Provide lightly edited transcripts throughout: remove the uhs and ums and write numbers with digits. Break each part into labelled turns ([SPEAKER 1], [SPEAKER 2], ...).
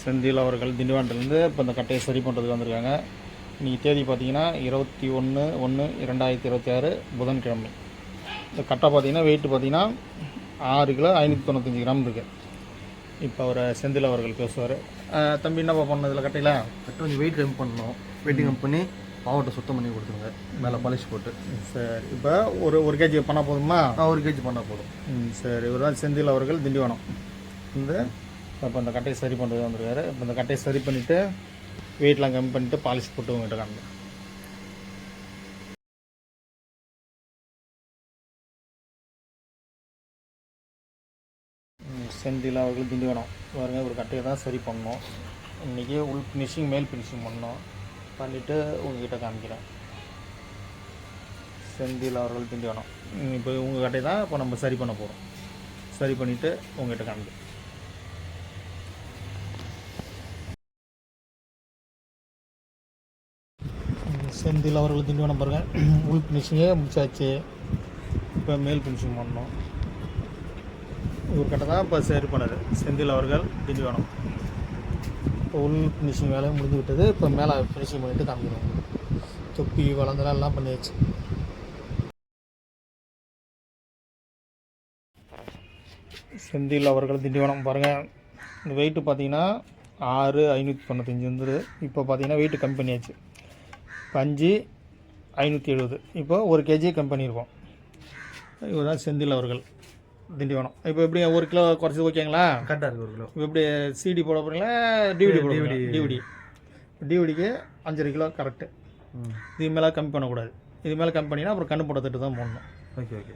[SPEAKER 1] செந்தில் அவர்கள் திண்டிவனத்துலேருந்து இப்போ இந்த கட்டையை சரி பண்ணுறதுக்கு வந்திருக்காங்க. இன்றைக்கி தேதி பார்த்தீங்கன்னா 21/1/2026 புதன்கிழமை. இந்த கட்டை பார்த்தீங்கன்னா வெயிட்டு பார்த்தீங்கன்னா 6 கிலோ 595 கிராம் இருக்குது. இப்போ அவர் செந்தில் அவர்கள் பேசுவார். தம்பி என்னப்பா பண்ணணும் இதில் கட்டையில்?
[SPEAKER 2] கட்டை கொஞ்சம் வெயிட் கம்மி பண்ணணும். வெயிட் கம்மி பண்ணி பாவட்டை சுத்தம் பண்ணி கொடுத்துருங்க, மேலே பாலிஷ் போட்டு.
[SPEAKER 1] சரி, இப்போ ஒரு கேஜி பண்ணால் போதுமா?
[SPEAKER 2] 1 கேஜி பண்ணால் போதும்.
[SPEAKER 1] சரி, இவர் தான் செந்தில் அவர்கள் திண்டிவனம். இப்போ இந்த கட்டையை சரி பண்ணுறது வந்துருக்காரு. இப்போ இந்த கட்டையை சரி பண்ணிவிட்டு வெயிட்லாம் கம்மி பண்ணிவிட்டு பாலிஷ் போட்டு உங்கள்கிட்ட காமிங்க. செந்தில் அவர்கள் திண்டிவனம் பாருங்க. ஒரு கட்டையை தான் சரி பண்ணணும். இன்றைக்கி உள் ஃபினிஷிங் மேல் ஃபினிஷிங் பண்ணணும். பண்ணிவிட்டு உங்கள்கிட்ட காமிக்கிறேன். செந்தில் அவர்கள் திண்டிவனம். இப்போ உங்கள் கட்டையை தான் இப்போ நம்ம சரி பண்ண போகிறோம். சரி பண்ணிவிட்டு உங்கள்கிட்ட காமிக்கிறேன். செந்தில் அவர்கள் திண்டிவனம் பாருங்கள். உள் ஃபினிஷிங்கே முடிச்சாச்சு. இப்போ மேல் ஃபினிஷிங் பண்ணணும். ஒரு கட்டை தான் இப்போ சரி பண்ணது செந்தில் அவர்கள் திண்டிவனம். இப்போ உள் ஃபினிஷிங் வேலை முடிஞ்சு விட்டது. இப்போ மேலே ஃபினிஷிங் பண்ணிவிட்டு காமிக்கணும். தொப்பி வளர்ந்தெல்லாம் எல்லாம் பண்ணியாச்சு. செந்தில் அவர்கள் திண்டிவனம் பாருங்கள். இந்த வெயிட்டு பார்த்தீங்கன்னா 6,595 வந்துரு. இப்போ பார்த்தீங்கன்னா வெயிட்டு கம்மி பண்ணியாச்சு. 5,570. இப்போ 1 கேஜி கம்மி பண்ணியிருக்கோம். இவர் தான் செந்தில் அவர்கள் திண்டிவனம். இப்போ எப்படி 1 கிலோ குறைச்சி ஓகேங்களா?
[SPEAKER 2] கரெக்டாக இருக்குது 1 கிலோ.
[SPEAKER 1] இப்போ எப்படி சிடி போட போகிறீங்களா டிவிடி போட போகிறீங்களா? டிவிடிக்கு 5,5 கிலோ கரெக்டு. இது மேலே கம்மி பண்ணக்கூடாது. இது மேலே கம்மி பண்ணினா அப்புறம் கண்ணு போட தட்டு தான் போடணும்.
[SPEAKER 2] Okay okay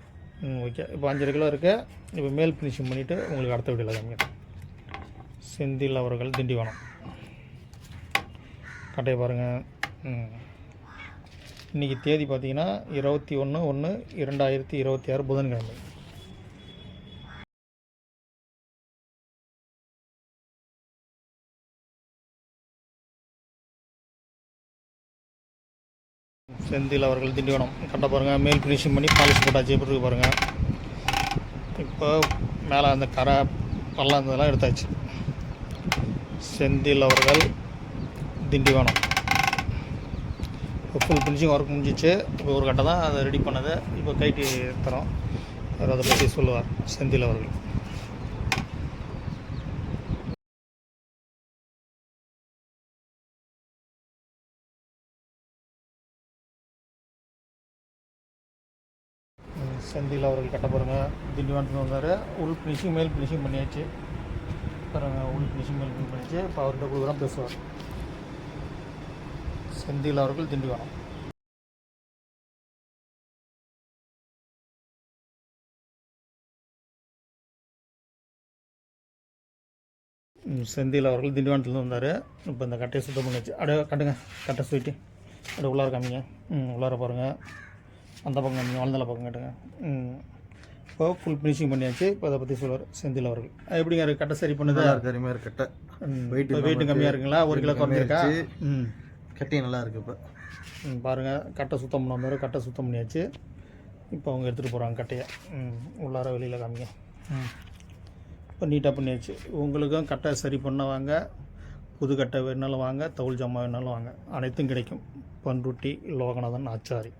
[SPEAKER 1] okay. இப்போ 5,5 கிலோ இருக்குது. இப்போ மேல் ஃபினிஷிங் பண்ணிவிட்டு உங்களுக்கு அடுத்த வீடியோவில் காமிக்கிறேன். செந்தில் அவர்கள் திண்டிவனம் கட்டையை பாருங்கள். இன்றைக்கி தேதி பார்த்தீங்கன்னா 21/1/2026 புதன்கிழமை. செந்தில் அவர்கள் திண்டிவனம் கட்ட பாருங்கள். மேல் ஃபினிஷிங் பண்ணி பாலிஷ் போட்டாச்சு. எப்படி இருக்கு பாருங்கள். இப்போ மேலே அந்த கரை பள்ளம் இருந்ததெல்லாம் எடுத்தாச்சு. செந்தில் அவர்கள் திண்டிவனம். இப்போ ஃபுல் ஃபினிஷிங் ஒர்க் முடிஞ்சிச்சு. இப்போ ஒரு கட்டை தான் அதை ரெடி பண்ணது. இப்போ கைட்டி தரோம். அவர் அதை பற்றி சொல்லுவார் செந்தில் அவர்கள். செந்தில் அவர்கள் கட்ட பாருங்கள். திண்டிவனத்துக்கு வந்தார். உள் ஃபினிஷிங் மேல் ஃபினிஷிங் பண்ணியாச்சு. பாருங்கள், உள் ஃபினிஷிங் மேல் ஃபினிஷிங் பண்ணியாச்சு. இப்போ அவர்கிட்ட கொடுக்குறோம் பேசுவார். செந்தில் அவர்கள் திண்டிவனம். செந்தில் அவர்கள் திண்டிவனத்துலேருந்து வந்தார். இப்போ இந்த கட்டையை சுத்தம் பண்ணியாச்சு. அப்படியே கட்டுங்க. கட்டை சுயிட்டு அப்படியே உள்ளார காமிங்க. உள்ளார பாருங்கள். அந்த பக்கம் காமிங்க. வளர்ந்தல பக்கம் கட்டுங்க. இப்போ ஃபுல் ஃபினிஷிங் பண்ணியாச்சு. இப்போ அதை பற்றி சொல்லுவார் செந்தில் அவர்கள். எப்படிங்க இருக்குது கட்டை சரி பண்ணுது?
[SPEAKER 2] அருமையாக இருக்குது கட்டை.
[SPEAKER 1] வெயிட்டு கம்மியாக இருக்குங்களா? 1 கிலோ குறைஞ்சிருக்கா?
[SPEAKER 2] கட்டையும் நல்லா இருக்குது. இப்போ
[SPEAKER 1] பாருங்கள், கட்டை சுத்தம் பண்ண வந்தார். கட்டை சுத்தம் பண்ணியாச்சு. இப்போ அவங்க எடுத்துகிட்டு போகிறாங்க கட்டையை. உள்ளார வெளியில் காமிங்க. இப்போ நீட்டாக பண்ணியாச்சு. உங்களுக்கும் கட்டை சரி பண்ண வாங்க. புது கட்டை வேணாலும் வாங்க. தவுள் ஜாமான் வேணாலும் வாங்க. அனைத்தும் கிடைக்கும். பண்ருட்டி லோகநாதன் ஆச்சாரி.